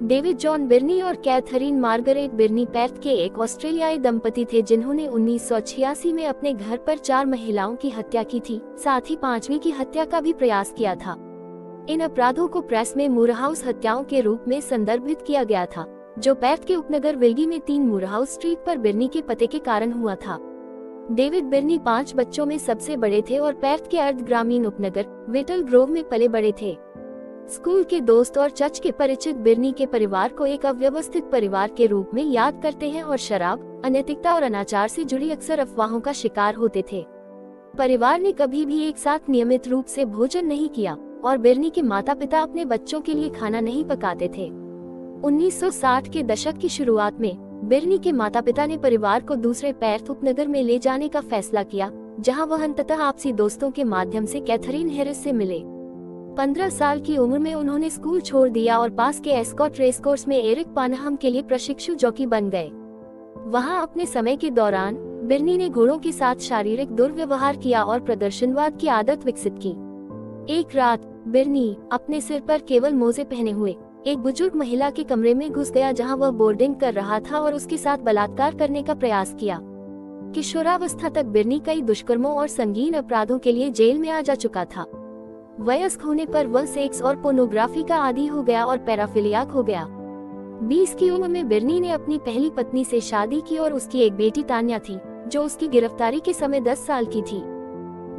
David John बिर्नी और Catherine Margaret बिर्नी पैर्थ के एक ऑस्ट्रेलियाई दंपति थे जिन्होंने 1986 में अपने घर पर 4 महिलाओं की हत्या की थी, साथ ही 5वीं की हत्या का भी प्रयास किया था। इन अपराधों को प्रेस में मूरहाउस हत्याओं के रूप में संदर्भित किया गया था, जो पैर्थ के उपनगर विल्गी में 3 मूरहाउस स्ट्रीट पर बिर्नी के पते के कारण हुआ था। डेविड बिर्नी 5 बच्चों में सबसे बड़े थे और पैर्थ के अर्ध ग्रामीण उपनगर विटल ग्रोव में पले बड़े थे। स्कूल के दोस्त और चर्च के परिचित बिर्नी के परिवार को एक अव्यवस्थित परिवार के रूप में याद करते हैं और शराब, अनैतिकता और अनाचार से जुड़ी अक्सर अफवाहों का शिकार होते थे। परिवार ने कभी भी एक साथ नियमित रूप से भोजन नहीं किया और बिर्नी के माता पिता अपने बच्चों के लिए खाना नहीं पकाते थे। 1960 के दशक की शुरुआत में बिर्नी के माता पिता ने परिवार को दूसरे पैर्थ उपनगर में ले जाने का फैसला किया, जहां वह अंततः आपसी दोस्तों के माध्यम से कैथरीन हैरिस से मिले। 15 साल की उम्र में उन्होंने स्कूल छोड़ दिया और पास के एस्कॉट रेसकोर्स में एरिक पानहम के लिए प्रशिक्षु जॉकी बन गए। वहां अपने समय के दौरान बिर्नी ने घोड़ों के साथ शारीरिक दुर्व्यवहार किया और प्रदर्शनवाद की आदत विकसित की। एक रात बिर्नी अपने सिर पर केवल मोजे पहने हुए एक बुजुर्ग महिला के कमरे में घुस गया, जहां वह बोर्डिंग कर रहा था और उसके साथ बलात्कार करने का प्रयास किया। किशोरावस्था तक बिर्नी कई दुष्कर्मों और संगीन अपराधों के लिए जेल में आ जा चुका था। वयस्क होने पर वह सेक्स और पोर्नोग्राफी का आदी हो गया और पैराफिलियाक हो गया। 20 की उम्र में बिर्नी ने अपनी पहली पत्नी से शादी की और उसकी एक बेटी तान्या थी, जो उसकी गिरफ्तारी के समय 10 साल की थी।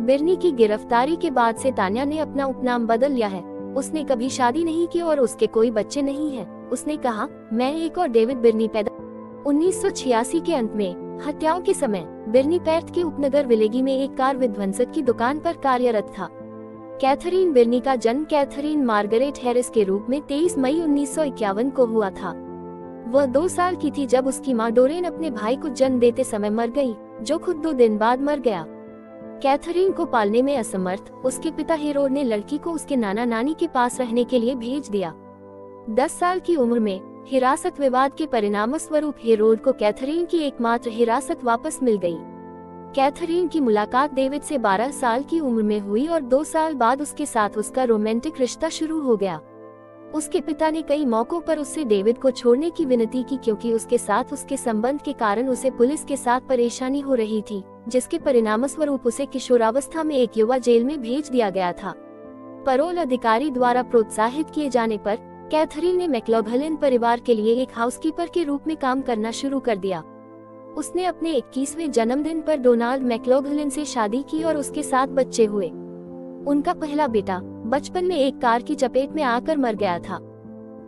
बिर्नी की गिरफ्तारी के बाद से तान्या ने अपना उपनाम बदल लिया है। उसने कभी शादी नहीं की और उसके कोई बच्चे नहीं हैं। उसने कहा, मैं एक और डेविड बिर्नी पैदा। 1986 के अंत में हत्याओं के समय बिर्नी पैर्थ के उपनगर विलेगी में एक कार विध्वंसक की दुकान पर कार्यरत था। कैथरीन बिर्नी का जन्म कैथरीन मार्गरेट हैरिस के रूप में 23 मई 1951 को हुआ था। वह 2 साल की थी जब उसकी मां डोरेन अपने भाई को जन्म देते समय मर गई, जो खुद 2 दिन बाद मर गया। कैथरीन को पालने में असमर्थ उसके पिता हेरोड ने लड़की को उसके नाना नानी के पास रहने के लिए भेज दिया। 10 साल की उम्र में हिरासत विवाद के परिणामस्वरूप हेरोड को कैथरीन की एकमात्र हिरासत वापस मिल गई। कैथरीन की मुलाकात डेविड से 12 साल की उम्र में हुई और 2 साल बाद उसके साथ उसका रोमांटिक रिश्ता शुरू हो गया। उसके पिता ने कई मौकों पर उससे डेविड को छोड़ने की विनती की, क्योंकि उसके साथ उसके संबंध के कारण उसे पुलिस के साथ परेशानी हो रही थी, जिसके परिणामस्वरूप उसे किशोरावस्था में एक युवा जेल में भेज दिया गया था। परोल अधिकारी द्वारा प्रोत्साहित किए जाने पर कैथरीन ने मैक्लॉघलिन परिवार के लिए एक हाउसकीपर के रूप में काम करना शुरू कर दिया। उसने अपने 21वें जन्मदिन पर डोनाल्ड मैक्लॉघलिन से शादी की और उसके 7 बच्चे हुए। उनका पहला बेटा बचपन में एक कार की चपेट में आकर मर गया था।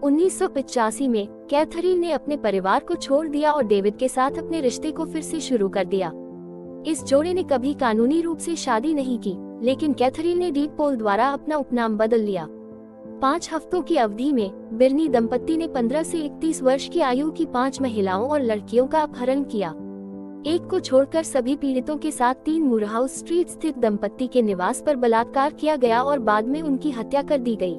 1985 में कैथरीन ने अपने परिवार को छोड़ दिया और डेविड के साथ अपने रिश्ते को फिर से शुरू कर दिया। इस जोड़े ने कभी कानूनी रूप से शादी नहीं की, लेकिन कैथरीन ने डीप पोल द्वारा अपना उपनाम बदल लिया। 5 हफ्तों की अवधि में बिर्नी दंपति ने 15 से 31 वर्ष की आयु की 5 महिलाओं और लड़कियों का अपहरण किया। एक को छोड़कर सभी पीड़ितों के साथ 3 मूरहाउस स्ट्रीट स्थित दंपति के निवास पर बलात्कार किया गया और बाद में उनकी हत्या कर दी गई।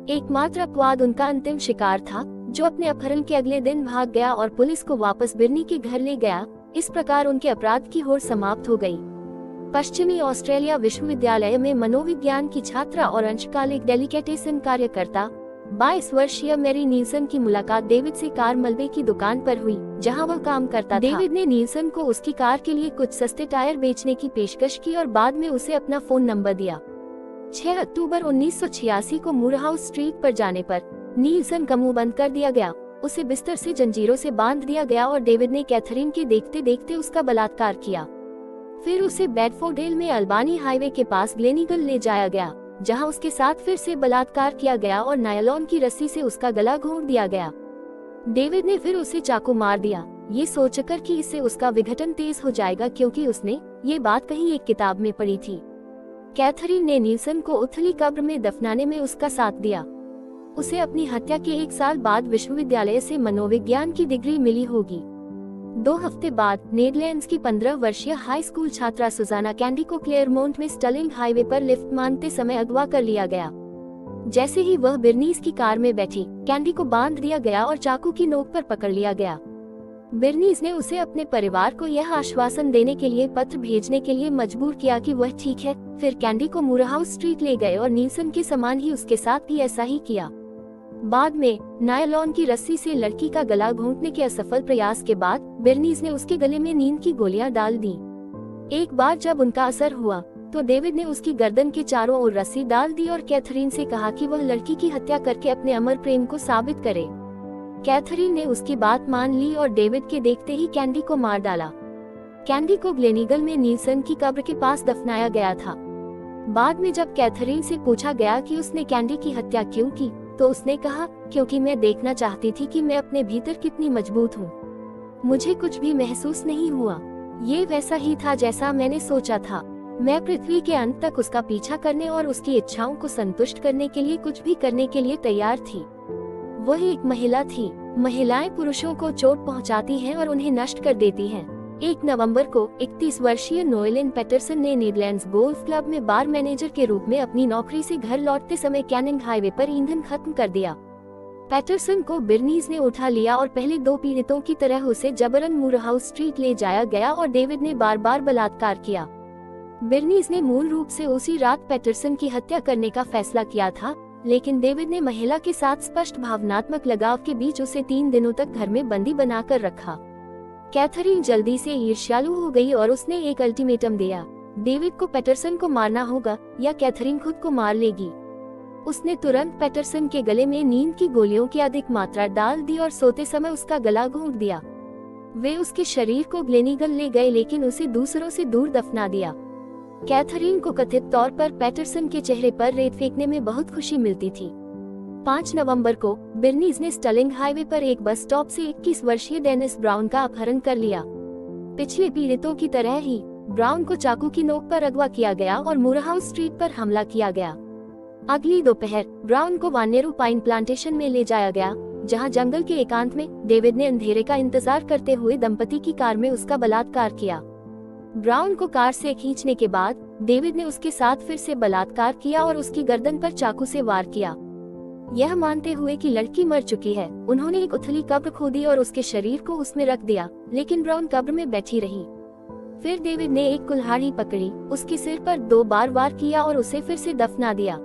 एकमात्र अपवाद उनका अंतिम शिकार था, जो अपने अपहरण के अगले दिन भाग गया और पुलिस को वापस बिर्नी के घर ले गया। इस प्रकार उनके अपराध की होड़ समाप्त हो गई। पश्चिमी ऑस्ट्रेलिया विश्वविद्यालय में मनोविज्ञान की छात्रा और अंशकालिक डेलिकेटेसन कार्यकर्ता 22 वर्षीय मैरी नील्सन की मुलाकात डेविड से कार मलबे की दुकान पर हुई, जहां वह काम करता था। डेविड ने नील्सन को उसकी कार के लिए कुछ सस्ते टायर बेचने की पेशकश की और बाद में उसे अपना फोन नंबर दिया। 6 अक्टूबर 1986 को मूरहाउस स्ट्रीट पर जाने पर नील्सन का मुंह बंद कर दिया गया। उसे बिस्तर से जंजीरों से बांध दिया गया और डेविड ने कैथरीन के देखते देखते उसका बलात्कार किया। फिर उसे बेडफोर्डेल में अल्बानी हाईवे के पास ग्लेनिगल ले जाया गया, जहां उसके साथ फिर से बलात्कार किया गया और नायलॉन की रस्सी से उसका गला घोंट दिया गया। डेविड ने फिर उसे चाकू मार दिया, ये सोचकर कि इससे उसका विघटन तेज हो जाएगा, क्योंकि उसने ये बात कहीं एक किताब में पढ़ी थी। कैथरीन ने नील्सन को उथली कब्र में दफनाने में उसका साथ दिया। उसे अपनी हत्या के 1 साल बाद विश्वविद्यालय से मनोविज्ञान की डिग्री मिली होगी। 2 हफ्ते बाद नेदरलैंड्स की 15 वर्षीय हाई स्कूल छात्रा सुजाना कैंडी को क्लेयरमोंट में स्टर्लिंग हाईवे पर लिफ्ट मांगते समय अगवा कर लिया गया। जैसे ही वह बिर्नीज की कार में बैठी, कैंडी को बांध दिया गया और चाकू की नोक पर पकड़ लिया गया। बिर्नीज ने उसे अपने परिवार को यह आश्वासन देने के लिए पत्र भेजने के लिए मजबूर किया कि वह ठीक है। फिर कैंडी को मूरहाउस स्ट्रीट ले गए और नील्सन के समान ही उसके साथ भी ऐसा ही किया। बाद में नायलॉन की रस्सी से लड़की का गला घोंटने के असफल प्रयास के बाद बर्नीज ने उसके गले में नींद की गोलियां डाल दी। एक बार जब उनका असर हुआ तो डेविड ने उसकी गर्दन के चारों ओर रस्सी डाल दी और कैथरीन से कहा कि वह लड़की की हत्या करके अपने अमर प्रेम को साबित करे। कैथरीन ने उसकी बात मान ली और डेविड के देखते ही कैंडी को मार डाला। कैंडी को ग्लेनीगल में नीलसन की कब्र के पास दफनाया गया था। बाद में जब कैथरीन से पूछा गया कि उसने कैंडी की हत्या क्यों की, तो उसने कहा, क्योंकि मैं देखना चाहती थी कि मैं अपने भीतर कितनी मजबूत हूँ। मुझे कुछ भी महसूस नहीं हुआ। ये वैसा ही था जैसा मैंने सोचा था। मैं पृथ्वी के अंत तक उसका पीछा करने और उसकी इच्छाओं को संतुष्ट करने के लिए कुछ भी करने के लिए तैयार थी। वह एक महिला थी। महिलाएं पुरुषों को चोट पहुंचाती हैं और उन्हें नष्ट कर देती हैं। 1 नवंबर को 31 वर्षीय नोएलिन पैटरसन ने नीदरलैंड्स गोल्फ क्लब में बार मैनेजर के रूप में अपनी नौकरी से घर लौटते समय कैनिंग हाईवे पर ईंधन खत्म कर दिया। पैटरसन को बर्नीज ने उठा लिया और पहले 2 पीड़ितों की तरह उसे जबरन मूरहाउस स्ट्रीट ले जाया गया और डेविड ने बार बार बलात्कार किया। बर्नीज ने मूल रूप से उसी रात पैटरसन की हत्या करने का फैसला किया था, लेकिन डेविड ने महिला के साथ स्पष्ट भावनात्मक लगाव के बीच उसे 3 दिनों तक घर में बंदी बनाकर रखा। कैथरीन जल्दी से ईर्ष्यालु हो गई और उसने एक अल्टीमेटम दिया, डेविड को पैटरसन को मारना होगा या कैथरीन खुद को मार लेगी। उसने तुरंत पैटरसन के गले में नींद की गोलियों की अधिक मात्रा डाल दी और सोते समय उसका गला घोंट दिया। वे उसके शरीर को ग्लेनीगल ले गए लेकिन उसे दूसरों से दूर दफना दिया। कैथरीन को कथित तौर पर पैटरसन के चेहरे पर रेत फेंकने में बहुत खुशी मिलती थी। 5 नवंबर को बर्नीज ने स्टलिंग हाईवे पर एक बस स्टॉप से 21 वर्षीय डेनिस ब्राउन का अपहरण कर लिया। पिछले पीड़ितों की तरह ही ब्राउन को चाकू की नोक पर अगवा किया गया और मूरहाउस स्ट्रीट पर हमला किया गया। अगली दोपहर ब्राउन को वानेरू पाइन प्लांटेशन में ले जाया गया, जहां जंगल के एकांत में डेविड ने अंधेरे का इंतजार करते हुए दंपति की कार में उसका बलात्कार किया। ब्राउन को कार से खींचने के बाद डेविड ने उसके साथ फिर से बलात्कार किया और उसकी गर्दन पर चाकू से वार किया। यह मानते हुए कि लड़की मर चुकी है, उन्होंने एक उथली कब्र खोदी और उसके शरीर को उसमें रख दिया, लेकिन ब्राउन कब्र में बैठी रही। फिर डेविड ने एक कुल्हाड़ी पकड़ी, उसके सिर पर 2 बार वार किया और उसे फिर से दफना दिया।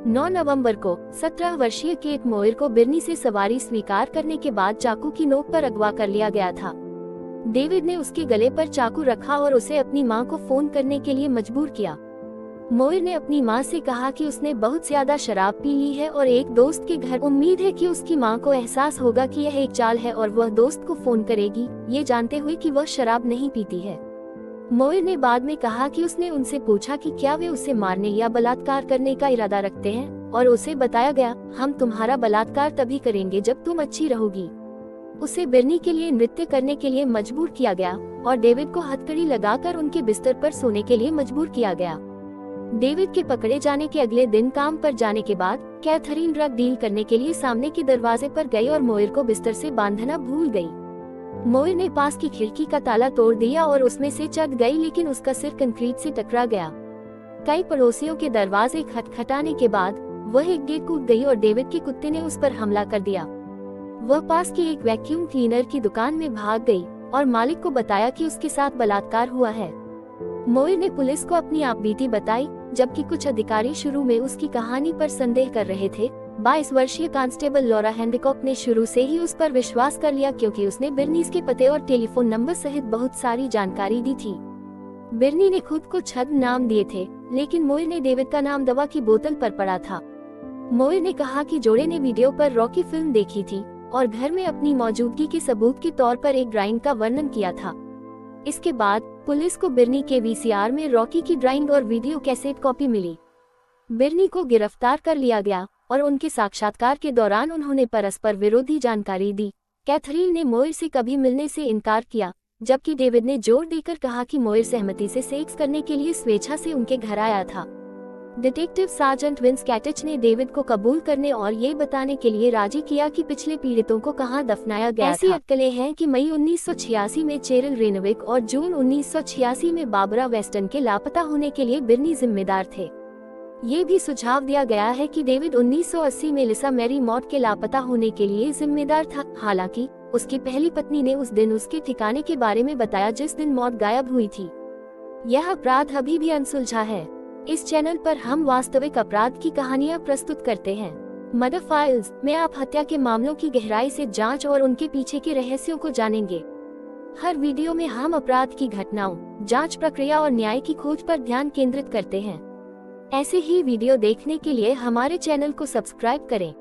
9 नवंबर को 17 वर्षीय केट मोयर को बिर्नी से सवारी स्वीकार करने के बाद चाकू की नोक पर अगवा कर लिया गया था। डेविड ने उसके गले पर चाकू रखा और उसे अपनी मां को फोन करने के लिए मजबूर किया। मोयर ने अपनी मां से कहा कि उसने बहुत ज्यादा शराब पी ली है और एक दोस्त के घर उम्मीद है कि उसकी मां को एहसास होगा कि यह एक चाल है और वह दोस्त को फोन करेगी, ये जानते हुए कि वह शराब नहीं पीती है। मोयर ने बाद में कहा कि उसने उनसे पूछा कि क्या वे उसे मारने या बलात्कार करने का इरादा रखते हैं, और उसे बताया गया, हम तुम्हारा बलात्कार तभी करेंगे जब तुम अच्छी रहोगी। उसे बिर्नी के लिए नृत्य करने के लिए मजबूर किया गया और डेविड को हथकड़ी लगाकर उनके बिस्तर पर सोने के लिए मजबूर किया गया। डेविड के पकड़े जाने के अगले दिन काम पर जाने के बाद कैथरीन ड्रग डील करने के लिए सामने के दरवाजे पर गई और मोयर को बिस्तर से बांधना भूल गई। मोयर ने पास की खिड़की का ताला तोड़ दिया और उसमें से चढ़ गई, लेकिन उसका सिर कंक्रीट से टकरा गया। कई पड़ोसियों के दरवाजे खटखटाने के बाद वह एक गेट कूद गई और डेविड के कुत्ते ने उस पर हमला कर दिया। वह पास की एक वैक्यूम क्लीनर की दुकान में भाग गई और मालिक को बताया कि उसके साथ बलात्कार हुआ है। मोयर ने पुलिस को अपनी आपबीती बताई, जबकि कुछ अधिकारी शुरू में उसकी कहानी पर संदेह कर रहे थे। 22 वर्षीय कांस्टेबल लॉरा हैंडकॉक ने शुरू से ही उस पर विश्वास कर लिया, क्योंकि उसने बिर्नीज के पते और टेलीफोन नंबर सहित बहुत सारी जानकारी दी थी। बिर्नी ने खुद को छद नाम दिए थे, लेकिन मोयर ने डेविड का नाम दवा की बोतल पर पढ़ा था। मोयर ने कहा कि जोड़े ने वीडियो पर रॉकी फिल्म देखी थी और घर में अपनी मौजूदगी के सबूत के तौर पर एक ड्राइंग का वर्णन किया था। इसके बाद पुलिस को बिर्नी के वीसीआर में रॉकी की ड्राइंग और वीडियो कैसेट कॉपी मिली। बिर्नी को गिरफ्तार कर लिया गया और उनके साक्षात्कार के दौरान उन्होंने परस्पर विरोधी जानकारी दी। कैथरीन ने मोयर से कभी मिलने से इनकार किया, जबकि डेविड ने जोर देकर कहा कि मोयर सहमति से सेक्स करने के लिए स्वेच्छा से उनके घर आया था। डिटेक्टिव सार्जेंट विंस कैटिच ने डेविड को कबूल करने और ये बताने के लिए राजी किया कि पिछले पीड़ितों को कहां दफनाया गया था। ऐसी अटकलें हैं कि मई 1986 में चेरिल रेनविक और जून 1986 में बाबरा वेस्टन के लापता होने के लिए बिर्नी जिम्मेदार थे। ये भी सुझाव दिया गया है कि डेविड 1980 में लिसा मैरी मॉट के लापता होने के लिए जिम्मेदार था। हालांकि उसकी पहली पत्नी ने उस दिन उसके ठिकाने के बारे में बताया जिस दिन मॉट गायब हुई थी। यह अपराध अभी भी अनसुलझा है। इस चैनल पर हम वास्तविक अपराध की कहानियां प्रस्तुत करते हैं। मर्डर फाइल्स में आप हत्या के मामलों की गहराई से जांच और उनके पीछे के रहस्यों को जानेंगे। हर वीडियो में हम अपराध की घटनाओं, जांच प्रक्रिया और न्याय की खोज पर ध्यान केंद्रित करते हैं। ऐसे ही वीडियो देखने के लिए हमारे चैनल को सब्सक्राइब करें।